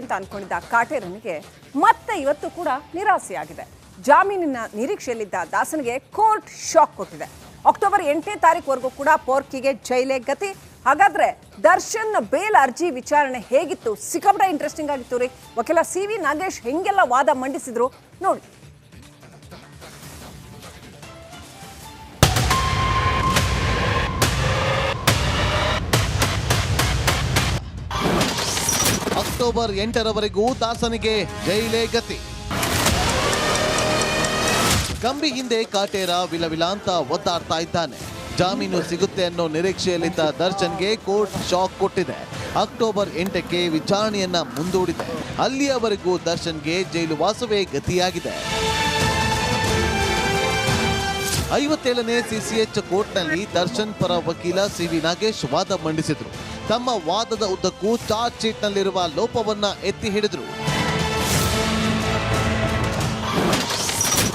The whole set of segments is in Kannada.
ಅಂತ ಅನ್ಕೊಂಡಿದ್ದ ಕಾಟೇರನಿಗೆ ಮತ್ತೆ ಇವತ್ತು ಕೂಡ ನಿರಾಸೆಯಾಗಿದೆ. ಜಾಮೀನಿನ ನಿರೀಕ್ಷೆಯಲ್ಲಿದ್ದ ದಾಸನಿಗೆ ಕೋರ್ಟ್ ಶಾಕ್ ಕೊಟ್ಟಿದೆ. ಅಕ್ಟೋಬರ್ 8ನೇ ತಾರೀಕುವರೆಗೂ ಕೂಡ ಪೋರ್ಕಿಗೆ ಜೈಲೇ ಗತಿ. ಹಾಗಾದ್ರೆ ದರ್ಶನ್ ಬೇಲ್ ಅರ್ಜಿ ವಿಚಾರಣೆ ಹೇಗಿತ್ತು? ಸಿಕ್ಕಾಪಟ್ಟೆ ಇಂಟ್ರೆಸ್ಟಿಂಗ್ ಆಗಿತ್ತು ರೀ. ವಕೀಲ ಸಿ.ವಿ. ನಾಗೇಶ್ ಹೆಂಗೆಲ್ಲ ವಾದ ಮಂಡಿಸಿದ್ರು ನೋಡಿ. ಅಕ್ಟೋಬರ್ 8ರವರೆಗೂ ದಾಸನಿಗೆ ಜೈಲೇ ಗತಿ. ಕಂಬಿ ಹಿಂದೆ ಕಾಟೇರ ವಿಲವಿಲ ಅಂತ ಒದ್ದಾಡ್ತಾ ಇದ್ದಾನೆ. ಜಾಮೀನು ಸಿಗುತ್ತೆ ಅನ್ನೋ ನಿರೀಕ್ಷೆಯಲ್ಲಿದ್ದ ದರ್ಶನ್ಗೆ ಕೋರ್ಟ್ ಶಾಕ್ ಕೊಟ್ಟಿದೆ. ಅಕ್ಟೋಬರ್ 8ಕ್ಕೆ ವಿಚಾರಣೆಯನ್ನ ಮುಂದೂಡಿದೆ. ಅಲ್ಲಿಯವರೆಗೂ ದರ್ಶನ್ಗೆ ಜೈಲು ವಾಸವೇ ಗತಿಯಾಗಿದೆ. 57ನೇ ಸಿಸಿಎಚ್ ಕೋರ್ಟ್ನಲ್ಲಿ ದರ್ಶನ್ ಪರ ವಕೀಲ ಸಿ.ವಿ. ನಾಗೇಶ್ ವಾದ ಮಂಡಿಸಿದ್ರು. ತಮ್ಮ ವಾದದ ಉದ್ದಕ್ಕೂ ಚಾರ್ಜ್ ಶೀಟ್ನಲ್ಲಿರುವ ಲೋಪವನ್ನ ಎತ್ತಿ ಹಿಡಿದ್ರು.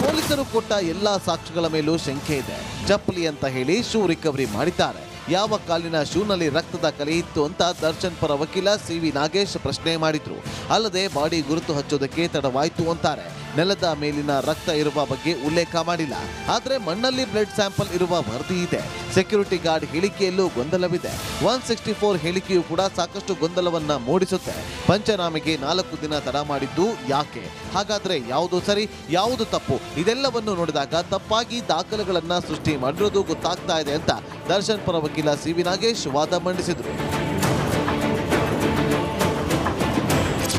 ಪೊಲೀಸರು ಕೊಟ್ಟ ಎಲ್ಲಾ ಸಾಕ್ಷ್ಯಗಳ ಮೇಲೂ ಶಂಕೆ ಇದೆ. ಚಪ್ಪಲಿ ಅಂತ ಹೇಳಿ ಶೂ ರಿಕವರಿ ಮಾಡಿದ್ದಾರೆ. ಯಾವ ಕಾಲಿನ ಶೂನಲ್ಲಿ ರಕ್ತದ ಕಲೆ ಇತ್ತು ಅಂತ ದರ್ಶನ್ ಪರ ವಕೀಲ ಸಿ.ವಿ. ನಾಗೇಶ್ ಪ್ರಶ್ನೆ ಮಾಡಿದ್ರು. ಅಲ್ಲದೆ ಬಾಡಿ ಗುರುತು ಹಚ್ಚೋದಕ್ಕೆ ತಡವಾಯ್ತು ಅಂತಾರೆ. ನೆಲದ ಮೇಲಿನ ರಕ್ತ ಇರುವ ಬಗ್ಗೆ ಉಲ್ಲೇಖ ಮಾಡಿಲ್ಲ. ಆದ್ರೆ ಮಣ್ಣಲ್ಲಿ ಬ್ಲಡ್ ಸ್ಯಾಂಪಲ್ ಇರುವ ವರದಿ ಇದೆ. Security guard ಹೇಳಿಕೆಯಲ್ಲೂ ಗೊಂದಲವಿದೆ. 164 ಹೇಳಿಕೆಯೂ ಕೂಡ ಸಾಕಷ್ಟು ಗೊಂದಲವನ್ನ ಮೂಡಿಸುತ್ತೆ. ಪಂಚನಾಮೆಗೆ 4 ದಿನ ತಡ ಮಾಡಿದ್ದು ಯಾಕೆ? ಹಾಗಾದ್ರೆ ಯಾವುದು ಸರಿ, ಯಾವುದು ತಪ್ಪು? ಇದೆಲ್ಲವನ್ನು ನೋಡಿದಾಗ ತಪ್ಪಾಗಿ ದಾಖಲೆಗಳನ್ನ ಸೃಷ್ಟಿ ಮಾಡಿರೋದು ಗೊತ್ತಾಗ್ತಾ ಇದೆ ಅಂತ ದರ್ಶನ್ ಪರ ವಕೀಲ ಸಿ.ವಿ. ನಾಗೇಶ್ ವಾದ ಮಂಡಿಸಿದ್ರು.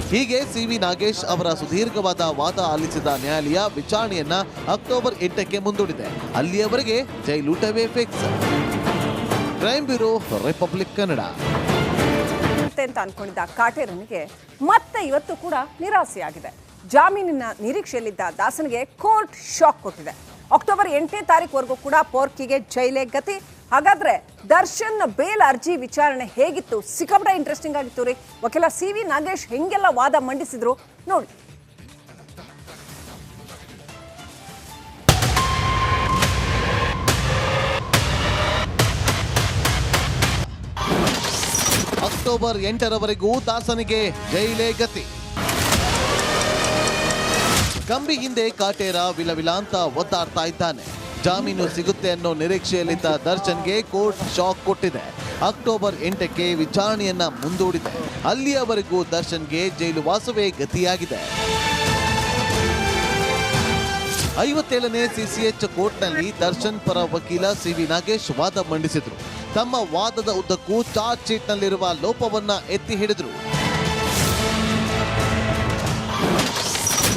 ಹೀಗೆ ಸಿ.ವಿ. ನಾಗೇಶ್ ಅವರ ಸುದೀರ್ಘವಾದ ವಾದ ಆಲಿಸಿದ ನ್ಯಾಯಾಲಯ ವಿಚಾರಣೆಯನ್ನ ಅಕ್ಟೋಬರ್ 8ಕ್ಕೆ ಮುಂದೂಡಿದೆ. ಅಲ್ಲಿಯವರೆಗೆ ಜೈಲೂಟವೇ fix. Crime bureau, Republic Kannada. ಅಂತ ಅನ್ಕೊಂಡಿದ್ದ ಕಾಟೇರನಿಗೆ ಮತ್ತೆ ಇವತ್ತು ಕೂಡ ನಿರಾಸೆಯಾಗಿದೆ. ಜಾಮೀನಿನ ನಿರೀಕ್ಷೆಯಲ್ಲಿದ್ದ ದಾಸನಿಗೆ ಕೋರ್ಟ್ ಶಾಕ್ ಕೊಟ್ಟಿದೆ. ಅಕ್ಟೋಬರ್ 8ನೇ ತಾರೀಕುವರೆಗೂ ಕೂಡ ಪೋರ್ಕಿಗೆ ಜೈಲೇ ಗತಿ. ಹಾಗಾದ್ರೆ ದರ್ಶನ್ ಬೇಲ್ ಅರ್ಜಿ ವಿಚಾರಣೆ ಹೇಗಿತ್ತು? ಸಿಕ್ಕಾಪಟ್ಟೆ ಇಂಟ್ರೆಸ್ಟಿಂಗ್ ಆಗಿತ್ತು ರೀ. ವಕೀಲ ಸಿ.ವಿ. ನಾಗೇಶ್ ಹೆಂಗೆಲ್ಲ ವಾದ ಮಂಡಿಸಿದ್ರು ನೋಡಿ. ಅಕ್ಟೋಬರ್ 8ರವರೆಗೂ ದಾಸನಿಗೆ ಜೈಲೇ ಗತಿ. ಕಂಬಿ ಹಿಂದೆ ಕಾಟೇರ ವಿಲವಿಲ ಅಂತ ಒದ್ದಾಡ್ತಾ ಇದ್ದಾನೆ. ಜಾಮೀನು ಸಿಗುತ್ತೆ ಅನ್ನೋ ನಿರೀಕ್ಷೆಯಲ್ಲಿದ್ದ ದರ್ಶನ್ಗೆ ಕೋರ್ಟ್ ಶಾಕ್ ಕೊಟ್ಟಿದೆ. ಅಕ್ಟೋಬರ್ 8ಕ್ಕೆ ವಿಚಾರಣೆಯನ್ನ ಮುಂದೂಡಿದೆ. ಅಲ್ಲಿಯವರೆಗೂ ದರ್ಶನ್ಗೆ ಜೈಲು ವಾಸವೇ ಗತಿಯಾಗಿದೆ. 57ನೇ ಸಿಸಿಎಚ್ ಕೋರ್ಟ್ನಲ್ಲಿ ದರ್ಶನ್ ಪರ ವಕೀಲ ಸಿ.ವಿ. ನಾಗೇಶ್ ವಾದ ಮಂಡಿಸಿದ್ರು. ತಮ್ಮ ವಾದದ ಉದ್ದಕ್ಕೂ ಚಾರ್ಜ್ ಶೀಟ್ನಲ್ಲಿರುವ ಲೋಪವನ್ನ ಎತ್ತಿ ಹಿಡಿದ್ರು.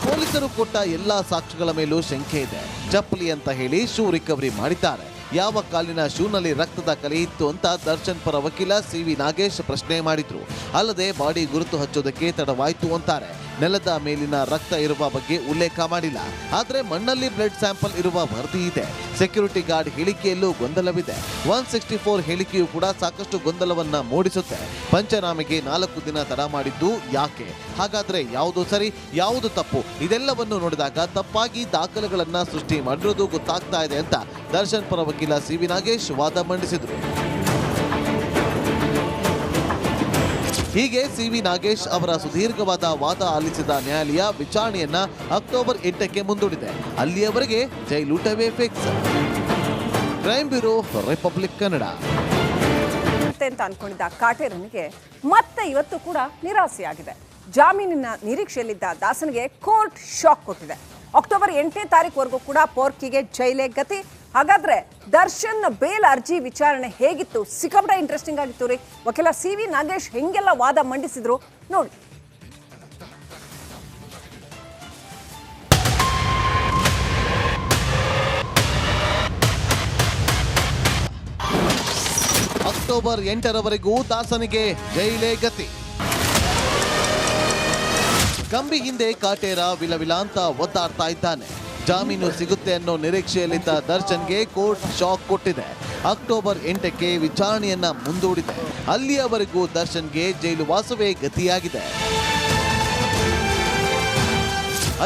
ಪೊಲೀಸರು ಕೊಟ್ಟ ಎಲ್ಲಾ ಸಾಕ್ಷ್ಯಗಳ ಮೇಲೂ ಶಂಕೆ ಇದೆ. ಚಪ್ಪಲಿ ಅಂತ ಹೇಳಿ ಶೂ ರಿಕವರಿ ಮಾಡಿದ್ದಾರೆ. ಯಾವ ಕಾಲಿನ ಶೂನಲ್ಲಿ ರಕ್ತದ ಕಲೆ ಇತ್ತು ಅಂತ ದರ್ಶನ್ ಪರ ವಕೀಲ ಸಿ.ವಿ. ನಾಗೇಶ್ ಪ್ರಶ್ನೆ ಮಾಡಿದ್ರು. ಅಲ್ಲದೆ ಬಾಡಿ ಗುರುತು ಹಚ್ಚೋದಕ್ಕೆ ತಡವಾಯ್ತು ಅಂತಾರೆ. ನೆಲದ ಮೇಲಿನ ರಕ್ತ ಇರುವ ಬಗ್ಗೆ ಉಲ್ಲೇಖ ಮಾಡಿಲ್ಲ. ಆದ್ರೆ ಮಣ್ಣಲ್ಲಿ ಬ್ಲಡ್ ಸ್ಯಾಂಪಲ್ ಇರುವ ವರದಿ ಇದೆ. Security guard ಹೇಳಿಕೆಯಲ್ಲೂ ಗೊಂದಲವಿದೆ. 164 ಹೇಳಿಕೆಯೂ ಕೂಡ ಸಾಕಷ್ಟು ಗೊಂದಲವನ್ನ ಮೂಡಿಸುತ್ತೆ. ಪಂಚನಾಮೆಗೆ 4 ದಿನ ತಡ ಮಾಡಿದ್ದು ಯಾಕೆ? ಹಾಗಾದ್ರೆ ಯಾವುದು ಸರಿ, ಯಾವುದು ತಪ್ಪು? ಇದೆಲ್ಲವನ್ನು ನೋಡಿದಾಗ ತಪ್ಪಾಗಿ ದಾಖಲೆಗಳನ್ನ ಸೃಷ್ಟಿ ಮಾಡಿರೋದು ಗೊತ್ತಾಗ್ತಾ ಇದೆ ಅಂತ ದರ್ಶನ್ ಪರ ವಕೀಲ ಸಿ.ವಿ. ನಾಗೇಶ್ ವಾದ ಮಂಡಿಸಿದ್ರು. ಹೀಗೆ ಸಿ.ವಿ. ನಾಗೇಶ್ ಅವರ ಸುದೀರ್ಘವಾದ ವಾದ ಆಲಿಸಿದ ನ್ಯಾಯಾಲಯ ವಿಚಾರಣೆಯನ್ನ ಅಕ್ಟೋಬರ್ 8ಕ್ಕೆ ಮುಂದೂಡಿದೆ. ಅಲ್ಲಿಯವರೆಗೆ ಜೈಲೂಟವೇ fix. Crime bureau, Republic Kannada. ಅಂತ ಅನ್ಕೊಂಡಿದ್ದ ಕಾಟೇರನಿಗೆ ಮತ್ತೆ ಇವತ್ತು ಕೂಡ ನಿರಾಸೆಯಾಗಿದೆ. ಜಾಮೀನಿನ ನಿರೀಕ್ಷೆಯಲ್ಲಿದ್ದ ದಾಸನಿಗೆ ಕೋರ್ಟ್ ಶಾಕ್ ಕೊಟ್ಟಿದೆ. ಅಕ್ಟೋಬರ್ 8ನೇ ತಾರೀಕುವರೆಗೂ ಕೂಡ ಪೋರ್ಕಿಗೆ ಜೈಲೇ ಗತಿ. ಹಾಗಾದ್ರೆ ದರ್ಶನ್ ಬೇಲ್ ಅರ್ಜಿ ವಿಚಾರಣೆ ಹೇಗಿತ್ತು? ಸಿಕ್ಕಾಪಟ್ಟೆ ಇಂಟ್ರೆಸ್ಟಿಂಗ್ ಆಗಿತ್ತು ರೀ. ವಕೀಲ ಸಿ.ವಿ. ನಾಗೇಶ್ ಹೆಂಗೆಲ್ಲ ವಾದ ಮಂಡಿಸಿದ್ರು ನೋಡಿ. ಅಕ್ಟೋಬರ್ 8ರವರೆಗೂ ದಾಸನಿಗೆ ಜೈಲೇ ಗತಿ. ಕಂಬಿ ಹಿಂದೆ ಕಾಟೇರ ವಿಲವಿಲ ಅಂತ ಒದ್ದಾಡ್ತಾ ಇದ್ದಾನೆ. ಜಾಮೀನು ಸಿಗುತ್ತೆ ಅನ್ನೋ ನಿರೀಕ್ಷೆಯಲ್ಲಿದ್ದ ದರ್ಶನ್ಗೆ ಕೋರ್ಟ್ ಶಾಕ್ ಕೊಟ್ಟಿದೆ. ಅಕ್ಟೋಬರ್ 8ಕ್ಕೆ ವಿಚಾರಣೆಯನ್ನ ಮುಂದೂಡಿದೆ. ಅಲ್ಲಿಯವರೆಗೂ ದರ್ಶನ್ಗೆ ಜೈಲು ವಾಸವೇ ಗತಿಯಾಗಿದೆ.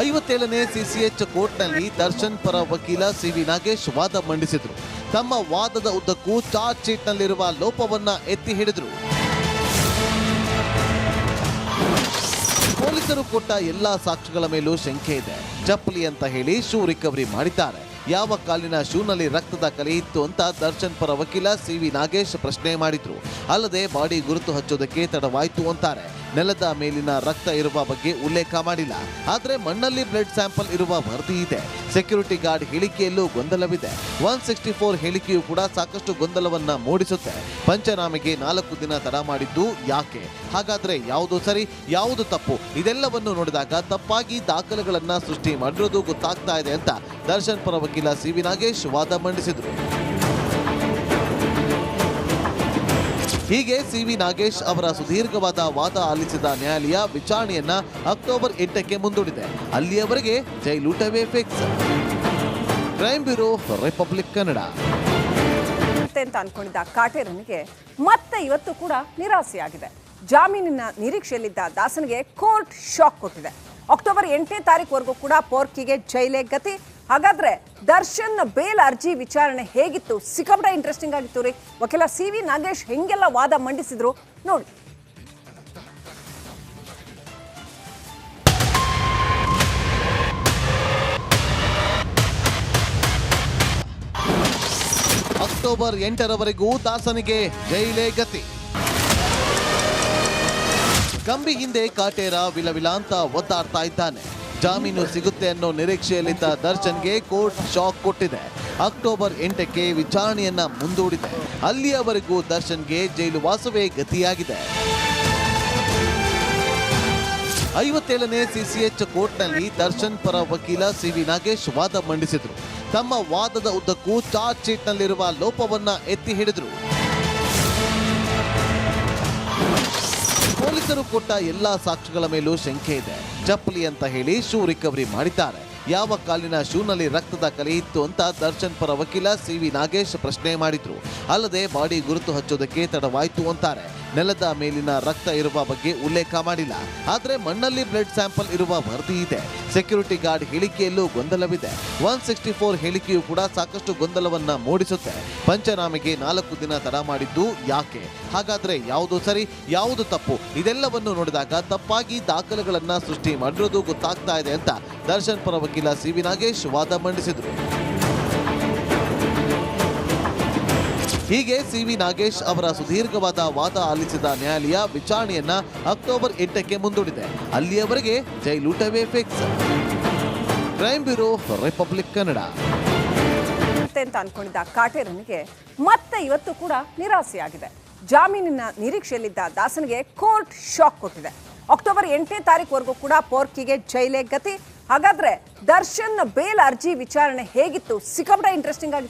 57ನೇ ಸಿಸಿಎಚ್ ಕೋರ್ಟ್ನಲ್ಲಿ ದರ್ಶನ್ ಪರ ವಕೀಲ ಸಿ.ವಿ. ನಾಗೇಶ್ ವಾದ ಮಂಡಿಸಿದ್ರು. ತಮ್ಮ ವಾದದ ಉದ್ದಕ್ಕೂ ಚಾರ್ಜ್ ಶೀಟ್ನಲ್ಲಿರುವ ಲೋಪವನ್ನ ಎತ್ತಿ ಹಿಡಿದ್ರು. ಪೊಲೀಸರು ಕೊಟ್ಟ ಎಲ್ಲಾ ಸಾಕ್ಷ್ಯಗಳ ಮೇಲೂ ಶಂಕೆ ಇದೆ. ಚಪ್ಪಲಿ ಅಂತ ಹೇಳಿ ಶೂ ರಿಕವರಿ ಮಾಡಿದ್ದಾರೆ. ಯಾವ ಕಾಲಿನ ಶೂನಲ್ಲಿ ರಕ್ತದ ಕಲೆ ಇತ್ತು ಅಂತ ದರ್ಶನ್ ಪರ ವಕೀಲ ಸಿ.ವಿ. ನಾಗೇಶ್ ಪ್ರಶ್ನೆ ಮಾಡಿದ್ರು. ಅಲ್ಲದೆ ಬಾಡಿ ಗುರುತು ಹಚ್ಚೋದಕ್ಕೆ ತಡವಾಯ್ತು ಅಂತಾರೆ. ನೆಲದ ಮೇಲಿನ ರಕ್ತ ಇರುವ ಬಗ್ಗೆ ಉಲ್ಲೇಖ ಮಾಡಿಲ್ಲ. ಆದ್ರೆ ಮಣ್ಣಲ್ಲಿ ಬ್ಲಡ್ ಸ್ಯಾಂಪಲ್ ಇರುವ ವರದಿ ಇದೆ. Security guard ಹೇಳಿಕೆಯಲ್ಲೂ ಗೊಂದಲವಿದೆ. 164 ಹೇಳಿಕೆಯೂ ಕೂಡ ಸಾಕಷ್ಟು ಗೊಂದಲವನ್ನ ಮೂಡಿಸುತ್ತೆ. ಪಂಚನಾಮೆಗೆ 4 ದಿನ ತಡ ಮಾಡಿದ್ದು ಯಾಕೆ? ಹಾಗಾದ್ರೆ ಯಾವುದು ಸರಿ, ಯಾವುದು ತಪ್ಪು? ಇದೆಲ್ಲವನ್ನು ನೋಡಿದಾಗ ತಪ್ಪಾಗಿ ದಾಖಲೆಗಳನ್ನ ಸೃಷ್ಟಿ ಮಾಡಿರೋದು ಗೊತ್ತಾಗ್ತಾ ಇದೆ ಅಂತ ದರ್ಶನ್ ಪರ ವಕೀಲ ಸಿ.ವಿ. ನಾಗೇಶ್ ವಾದ ಮಂಡಿಸಿದ್ರು. ಹೀಗೆ ಸಿ.ವಿ. ನಾಗೇಶ್ ಅವರ ಸುದೀರ್ಘವಾದ ವಾದ ಆಲಿಸಿದ ನ್ಯಾಯಾಲಯ ವಿಚಾರಣೆಯನ್ನ ಅಕ್ಟೋಬರ್ 8ಕ್ಕೆ ಮುಂದೂಡಿದೆ. ಅಲ್ಲಿಯವರೆಗೆ ಜೈಲೂಟವೇ fix. Crime bureau, Republic Kannada. ಅಂತ ಅನ್ಕೊಂಡಿದ್ದ ಕಾಟೇರನಿಗೆ ಮತ್ತೆ ಇವತ್ತು ಕೂಡ ನಿರಾಸೆಯಾಗಿದೆ. ಜಾಮೀನಿನ ನಿರೀಕ್ಷೆಯಲ್ಲಿದ್ದ ದಾಸನಿಗೆ ಕೋರ್ಟ್ ಶಾಕ್ ಕೊಟ್ಟಿದೆ. ಅಕ್ಟೋಬರ್ 8ನೇ ತಾರೀಕುವರೆಗೂ ಕೂಡ ಪೋರ್ಕಿಗೆ ಜೈಲೇ ಗತಿ. ಹಾಗಾದ್ರೆ ದರ್ಶನ್ ಬೇಲ್ ಅರ್ಜಿ ವಿಚಾರಣೆ ಹೇಗಿತ್ತು? ಸಿಕ್ಕಾಪಟ್ಟೆ ಇಂಟ್ರೆಸ್ಟಿಂಗ್ ಆಗಿತ್ತು ರೀ. ವಕೀಲ ಸಿ.ವಿ. ನಾಗೇಶ್ ಹೆಂಗೆಲ್ಲ ವಾದ ಮಂಡಿಸಿದ್ರು ನೋಡಿ. ಅಕ್ಟೋಬರ್ 8ರವರೆಗೂ ದಾಸನಿಗೆ ಜೈಲೇ ಗತಿ. ಕಂಬಿ ಹಿಂದೆ ಕಾಟೇರ ವಿಲವಿಲ ಅಂತ ಒದ್ದಾಡ್ತಾ ಇದ್ದಾನೆ. ಜಾಮೀನು ಸಿಗುತ್ತೆ ಅನ್ನೋ ನಿರೀಕ್ಷೆಯಲ್ಲಿದ್ದ ದರ್ಶನ್ಗೆ ಕೋರ್ಟ್ ಶಾಕ್ ಕೊಟ್ಟಿದೆ. ಅಕ್ಟೋಬರ್ 8ಕ್ಕೆ ವಿಚಾರಣೆಯನ್ನ ಮುಂದೂಡಿದೆ. ಅಲ್ಲಿಯವರೆಗೂ ದರ್ಶನ್ಗೆ ಜೈಲು ವಾಸವೇ ಗತಿಯಾಗಿದೆ. 57ನೇ ಸಿಸಿಎಚ್ ಕೋರ್ಟ್ನಲ್ಲಿ ದರ್ಶನ್ ಪರ ವಕೀಲ ಸಿ.ವಿ. ನಾಗೇಶ್ ವಾದ ಮಂಡಿಸಿದ್ರು. ತಮ್ಮ ವಾದದ ಉದ್ದಕ್ಕೂ ಚಾರ್ಜ್ ಶೀಟ್ನಲ್ಲಿರುವ ಲೋಪವನ್ನ ಎತ್ತಿ ಹಿಡಿದ್ರು. ಪೊಲೀಸರು ಕೊಟ್ಟ ಎಲ್ಲಾ ಸಾಕ್ಷ್ಯಗಳ ಮೇಲೂ ಶಂಕೆ ಇದೆ. ಚಪ್ಪಲಿ ಅಂತ ಹೇಳಿ ಶೂ ರಿಕವರಿ ಮಾಡಿದ್ದಾರೆ. ಯಾವ ಕಾಲಿನ ಶೂನಲ್ಲಿ ರಕ್ತದ ಕಲೆ ಇತ್ತು ಅಂತ ದರ್ಶನ್ ಪರ ವಕೀಲ ಸಿ.ವಿ. ನಾಗೇಶ್ ಪ್ರಶ್ನೆ ಮಾಡಿದ್ರು. ಅಲ್ಲದೆ ಬಾಡಿ ಗುರುತು ಹಚ್ಚೋದಕ್ಕೆ ತಡವಾಯ್ತು ಅಂತಾರೆ. ನೆಲದ ಮೇಲಿನ ರಕ್ತ ಇರುವ ಬಗ್ಗೆ ಉಲ್ಲೇಖ ಮಾಡಿಲ್ಲ. ಆದ್ರೆ ಮಣ್ಣಲ್ಲಿ ಬ್ಲಡ್ ಸ್ಯಾಂಪಲ್ ಇರುವ ವರದಿ ಇದೆ. Security guard ಹೇಳಿಕೆಯಲ್ಲೂ ಗೊಂದಲವಿದೆ. 164 ಹೇಳಿಕೆಯೂ ಕೂಡ ಸಾಕಷ್ಟು ಗೊಂದಲವನ್ನ ಮೂಡಿಸುತ್ತೆ. ಪಂಚನಾಮೆಗೆ 4 ದಿನ ತಡ ಮಾಡಿದ್ದು ಯಾಕೆ? ಹಾಗಾದ್ರೆ ಯಾವುದು ಸರಿ, ಯಾವುದು ತಪ್ಪು? ಇದೆಲ್ಲವನ್ನು ನೋಡಿದಾಗ ತಪ್ಪಾಗಿ ದಾಖಲೆಗಳನ್ನ ಸೃಷ್ಟಿ ಮಾಡಿರೋದು ಗೊತ್ತಾಗ್ತಾ ಇದೆ ಅಂತ ದರ್ಶನ್ ಪರ ವಕೀಲ ಸಿ.ವಿ. ನಾಗೇಶ್ ವಾದ ಮಂಡಿಸಿದ್ರು. ಹೀಗೆ ಸಿ.ವಿ. ನಾಗೇಶ್ ಅವರ ಸುದೀರ್ಘವಾದ ವಾದ ಆಲಿಸಿದ ನ್ಯಾಯಾಲಯ ವಿಚಾರಣೆಯನ್ನ ಅಕ್ಟೋಬರ್ 8ಕ್ಕೆ ಮುಂದೂಡಿದೆ. ಅಲ್ಲಿಯವರೆಗೆ ಜೈಲೂಟವೇ fix. Crime bureau, Republic Kannada. ಅಂತ ಅನ್ಕೊಂಡಿದ್ದ ಕಾಟೇರನಿಗೆ ಮತ್ತೆ ಇವತ್ತು ಕೂಡ ನಿರಾಸೆಯಾಗಿದೆ. ಜಾಮೀನಿನ ನಿರೀಕ್ಷೆಯಲ್ಲಿದ್ದ ದಾಸನಿಗೆ ಕೋರ್ಟ್ ಶಾಕ್ ಕೊಟ್ಟಿದೆ. ಅಕ್ಟೋಬರ್ 8ನೇ ತಾರೀಕುವರೆಗೂ ಕೂಡ ಪೋರ್ಕಿಗೆ ಜೈಲೇ ಗತಿ. ಹಾಗಾದ್ರೆ ದರ್ಶನ್ ಬೇಲ್ ಅರ್ಜಿ ವಿಚಾರಣೆ ಹೇಗಿತ್ತು? ಸಿಕ್ಕಾಪಟ್ಟೆ ಇಂಟ್ರೆಸ್ಟಿಂಗ್ ಆಗಿತ್ತು.